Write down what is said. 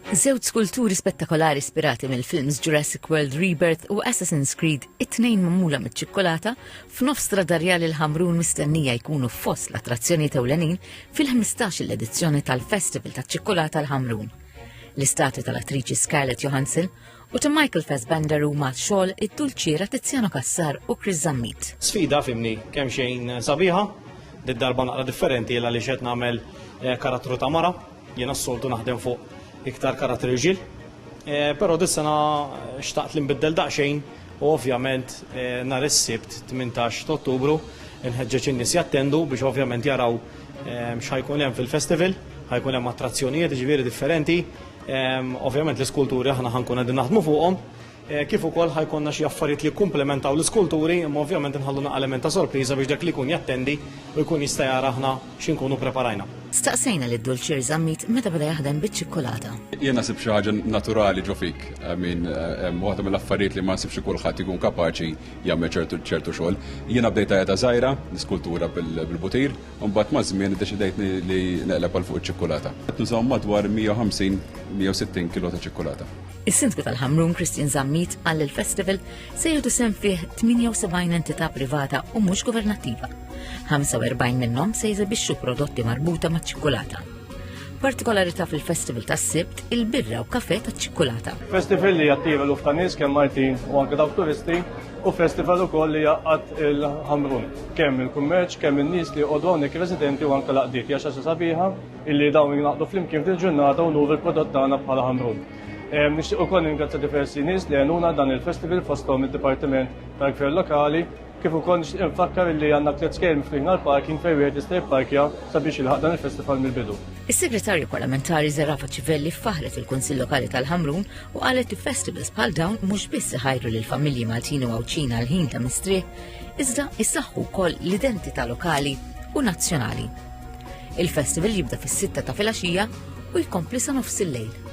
Żewġ skulturi spettakolari ispirati mill-films Jurassic World Rebirth u Assassin's Creed, it-tnejn magħmula miċ-ċikkolata, f'nofs Tradarjali l-Ħamrun mistennija jkunu fost l-attrazzjoni ewlenin fil-15 edizzjoni tal-Festival taċ-ċikkolata l-Ħamrun. L-istatwi tal-attriċi Scarlett Johansson u ta' Michael Fassbender huma xogħol id-dulċiera Tiziano Kassar u Chris Zammit. Sfida fimni kemm xejn sabiħa, darba naqra differenti li qed nagħmel karattru ta' mara, jiena s-soltu naħdem fuq iktar karattri ġil, però dis-sena xtaqt li nbiddel daqsxejn u ovvjament nhar is-Sibt 18 ta' Ottubru inħeġġeġ in-nies jattendu biex ovvjament jaraw x'ħajkun hemm fil-festival, ħajkun hemm attrazzjonijiet ġifieri differenti, ovvjament l-iskulturi aħna ħankun qegħdin naħdmu fuqhom, kif ukoll ħajkonna xi affarijiet li jkumplementaw l-iskulturi, imma ovvjament inħallu element ta' sorpriża biex dak li jkun jattendi u jkun jista' jara aħna x'inkunu preparajna. Staqsejna lid-dulċier Zammit meta beda jaħdem biċ-ċikkolata. Jien nasib xi ħaġa naturali ġo fik, waħda mill-affarijiet li ma nsibx kulħadd ikun kapaċi jagħmel ċertu xogħol. Jiena bdejt qiegħda żgħira niskultura bil-butir, u mbagħad ma' żmien iddeċidejt li neqleb għal fuq iċ-ċikkolata. Qed nużaw madwar 150-160 kilo ta' ċikkolata. Is-Sindku tal-Ħamrun Christian Zammit għall il-festival se jieħdu sehem fih 78 entità privata u mhux governattiva. 45 minnhom se jeżibixxu prodotti marbuta maċ-ċikkolata. Partikolarità fil-festival tas-Sibt il-birra u kafè taċ-ċikkolata. Festival li jattiva l-ufta nies kemm Martin u anke dawk turisti u festival ukoll li jaqgħad il-Ħamrun. Kemm il-kummerċ, kemm in-nies li jqogħdu hawnhekk residenti u anke laqdiet hija xi ħaġa sabiħa illi dawn jinaqdu flimkien fil-ġurnata u nuru l-prodott tagħna bħala Ħamrun. Nixtieq ukoll ningrazzja diversi nies li għenuna dan il-festival fosthom id-Dipartiment tal-Gvern Lokali, kif ukoll nixtieq infakkar li għandna tliet skejl miftuħin għall-parking fejn wieħed jista' jipparkja sabiex jilħaq dan il-festival mill-bidu. Is-Segretarju Parlamentari Zerafa Ċivelli faħret il-Kunsill Lokali tal-Ħamrun u qalet li festivals bħal dawn mhux biss iħajru lill-familji Maltin u Għawċina l-ħin ta' mistrieħ, iżda jsaħħu wkoll l-identità lokali u nazzjonali. Il-festival jibda fis-6 ta' filgħaxija u jkompli sa nofs il-lejl.